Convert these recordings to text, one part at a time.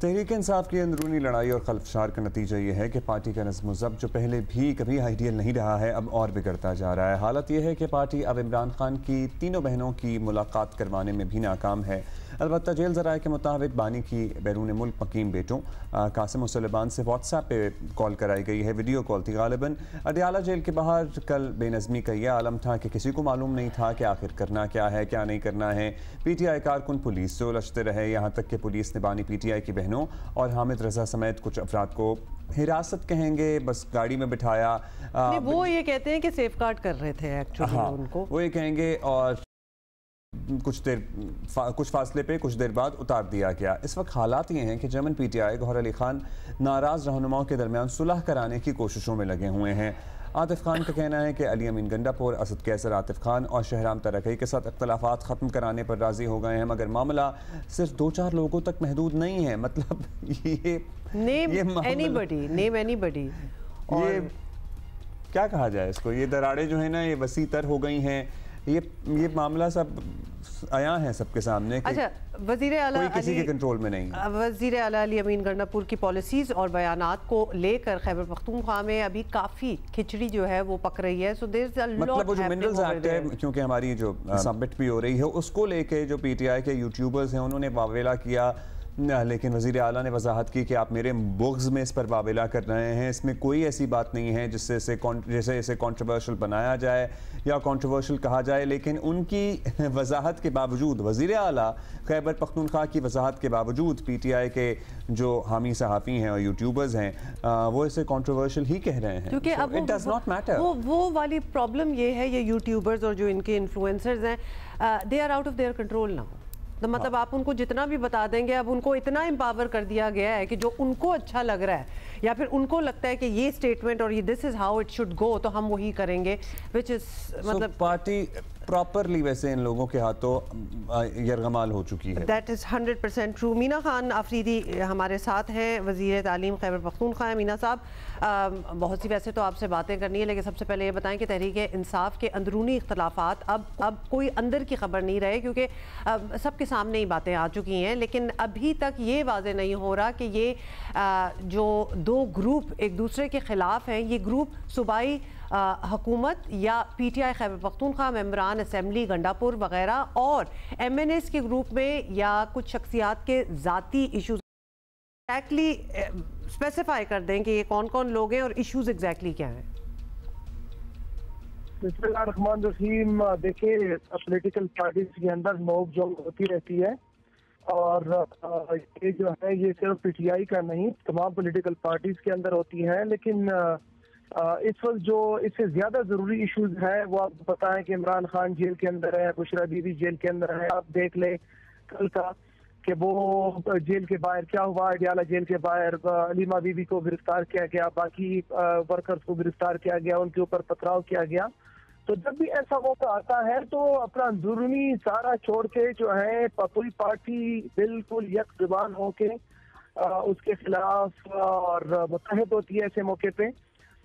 تحریک انصاف کی اندرونی لڑائی اور خلفشار کا نتیجہ یہ ہے کہ پارٹی کا نظم و ضبط جو پہلے بھی کبھی آئیڈیل نہیں رہا ہے اب اور بگڑتا جا رہا ہے۔ حالت یہ ہے کہ پارٹی اب عمران خان کی تینوں بہنوں کی ملاقات کروانے میں بھی ناکام ہے۔ البتہ جیل ذرائع کے مطابق بانی کی بیرون ملک مقیم بیٹوں قاسم و سلیمان سے واٹس ایپ پہ کال کرائی گئی ہے، ویڈیو کال تھی غالباً۔ اڈیالہ جیل کے باہر کل بے نظمی کا یہ عالم تھا کہ کسی کو معلوم نہیں تھا کہ آخر کرنا کیا ہے کیا نہیں کرنا ہے۔ پی ٹی آئی کارکن پولیس سے الجھتے رہے، یہاں تک کہ پولیس نے بانی پی ٹی آئی کی بہنوں اور حامد رضا سمیت کچھ افراد کو حراست کہیں گے بس گاڑی میں بٹھایا۔ وہ یہ کہتے ہیں کہ سیف گارڈ کر رہے تھے ایکچولی ان کو، وہ یہ کہیں گے، اور کچھ فاصلے پہ کچھ دیر بعد اتار دیا گیا۔ اس وقت حالات یہ ہیں کہ چیئرمین پی ٹی آئی گوہر علی خان ناراض رہنماؤں کے درمیان صلح کرانے کی کوششوں میں لگے ہوئے ہیں۔ عاطف خان کا کہنا ہے کہ علی امین گنڈا پور، اسد کیسر، عاطف خان اور شہرام ترکی کے ساتھ اختلافات ختم کرانے پر راضی ہو گئے ہیں، مگر معاملہ صرف 2-4 لوگوں تک محدود نہیں ہے۔ مطلب یہ کیا کہا جائے اس کو، یہ دراڑیں جو ہیں نا یہ وسیع تر ہو گئی ہیں، یہ معاملہ سب آیا ہے سب کے سامنے کہ وزیر اعلیٰ کوئی کسی کے کنٹرول میں نہیں۔ وزیر اعلیٰ علی امین گنڈا پور کی پالیسیز اور بیانات کو لے کر خیبر پختونخوا میں ابھی کافی کھچڑی جو ہے وہ پک رہی ہے۔ مطلب وہ جو منرلز ایکٹ ہے، کیونکہ ہماری جو سبمٹ بھی ہو رہی ہے اس کو لے کے جو پی ٹی آئی کے یوٹیوبرز ہیں انہوں نے واویلا کیا، لیکن وزیر اعلیٰ نے وضاحت کی کہ آپ میرے بغض میں اس پر واویلا کر رہے ہیں، اس میں کوئی ایسی بات نہیں ہے جیسے اسے کنٹروورشل بنایا جائے یا کنٹروورشل کہا جائے۔ لیکن ان کی وضاحت کے باوجود، وزیر اعلیٰ خیبر پختونخوا کی وضاحت کے باوجود پی ٹی آئی کے جو حامی صحافی ہیں اور یوٹیوبرز ہیں وہ اسے کنٹروورشل ہی کہہ رہے ہیں، کیونکہ اب it does not matter۔ وہ والی پرابلم یہ ہے، یہ یوٹیوبرز اور جو ان کے انفلوئنسرز ہیں they are out of their control now۔ مطلب آپ ان کو جتنا بھی بتا دیں گے، اب ان کو اتنا امپاور کر دیا گیا ہے کہ جو ان کو اچھا لگ رہا ہے یا پھر ان کو لگتا ہے کہ یہ سٹیٹمنٹ اور یہ this is how it should go تو ہم وہی کریں گے، which is مطلب پارٹی پراپرلی ویسے ان لوگوں کے ہاتھوں یرغمال ہو چکی ہے۔ That is 100% true۔ مینا خان آفریدی ہمارے ساتھ ہیں، وزیر تعلیم خیبر پختونخوا ہیں۔ مینا صاحب، بہت سی ویسے تو آپ سے باتیں کرنی ہے، لیکن سب سے پہلے یہ بتائیں کہ تحریک انصاف کے اندرونی اختلافات اب کوئی اندر کی خبر نہیں رہے، کیونکہ سب کے سامنے ہی باتیں آ چکی ہیں، لیکن ابھی تک یہ واضح نہیں ہو رہا کہ یہ جو دو گروپ ایک دوسرے کے خلاف ہیں، یہ گروپ صوبائی حکومت یا P T I Khyber Pakhtunkhwa, ممبران اسمبلی گنڈا پور وغیرہ اور ایم این ایس کے گروپ میں، یا کچھ شخصیات کے ذاتی ایشوز ایگزیکٹلی اسپیسیفائی کر دیں کہ یہ کون کون لوگ ہیں اور ایشوز ایگزیکٹلی کیا ہیں؟ بسم اللہ الرحمن الرحیم۔ دیکھیں، پولیٹیکل پارٹیز کے اندر نوک جھونک ہوتی رہتی ہے، اور یہ جو ہے یہ صرف پی ٹی آئی کا نہیں، تمام پولیٹیکل پارٹیز کے اندر ہوتی ہے۔ لیکن اس وقت جو اس سے زیادہ ضروری ایشوز ہے وہ آپ کو پتا ہے کہ عمران خان جیل کے اندر ہے، بشرا بی بی جیل کے اندر ہے۔ آپ دیکھ لیں کل کا کہ وہ جیل کے باہر کیا ہوا، اڈیالہ جیل کے باہر علیمہ بی بی کو گرفتار کیا گیا، باقی ورکرز کو گرفتار کیا گیا، ان کے اوپر پتھراؤ کیا گیا۔ تو جب بھی ایسا موقع آتا ہے تو اپنا اندرونی سارا چھوڑ کے جو ہے پوری پارٹی بالکل یک زبان ہو کے اس کے خلاف اور متحد ہوتی ہے ایسے موقع پہ۔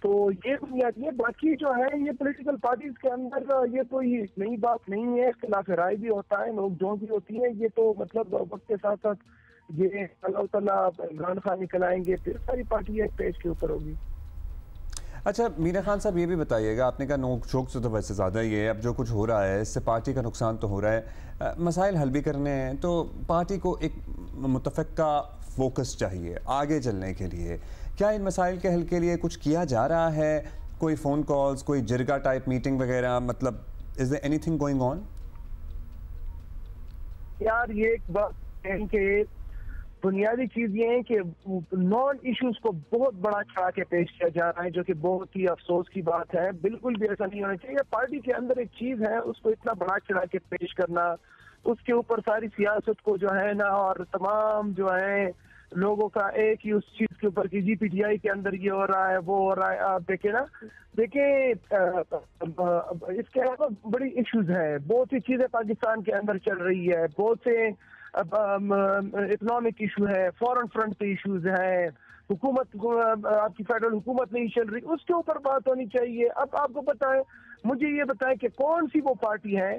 تو یہ بنیادی ہے، باقی جو ہے یہ پولیٹیکل پارٹیز کے اندر یہ کوئی نئی بات نہیں ہے، اختلاف رائے بھی ہوتا ہے، لوگ جو بھی ہوتی ہے، یہ تو مطلب وقت کے ساتھ ساتھ یہ اللہ تعالیٰ عمران خان نکل آئیں گے، پھر ساری پارٹی ایک پیج کے اوپر ہوگی۔ اچھا مینا خان صاحب، یہ بھی بتائیے گا، آپ نے کہا نوک جھونک سے تو ویسے زیادہ ہی ہے، اب جو کچھ ہو رہا ہے اس سے پارٹی کا نقصان تو ہو رہا ہے، مسائل حل بھی کرنے ہیں، تو پارٹی کو ایک متفقہ فوکس چاہیے آگے چلنے کے لیے۔ کیا ان مسائل کے حل کے لیے کچھ کیا جا رہا ہے؟ کوئی فون کالز، کوئی جرگہ ٹائپ میٹنگ وغیرہ، مطلب is there anything going on؟ یار یہ ایک بات ہے کہ بنیادی چیز یہ ہے کہ نان ایشوز کو بہت بڑا چڑھا کے پیش کیا جا رہا ہے، جو کہ بہت ہی افسوس کی بات ہے۔ بالکل بھی ایسا نہیں ہونا چاہیے۔ پارٹی کے اندر ایک چیز ہے، اس کو اتنا بڑا چڑھا کے پیش کرنا، اس کے اوپر ساری سیاست کو جو ہے نا اور تمام جو ہے لوگوں کا ایک ہی اس چیز کے اوپر کہ جی پی ٹی آئی کے اندر یہ ہو رہا ہے وہ ہو رہا ہے۔ آپ دیکھیں نا، دیکھیں اس کے علاوہ بڑی ایشوز ہیں، بہت سی چیزیں پاکستان کے اندر چل رہی ہے، بہت سے اکنامک ایشو ہے، فورن فرنٹ پہ ایشوز ہیں، حکومت آپ کی فیڈرل حکومت نہیں چل رہی، اس کے اوپر بات ہونی چاہیے۔ اب آپ کو پتہ ہے، مجھے یہ بتائیں کہ کون سی وہ پارٹی ہے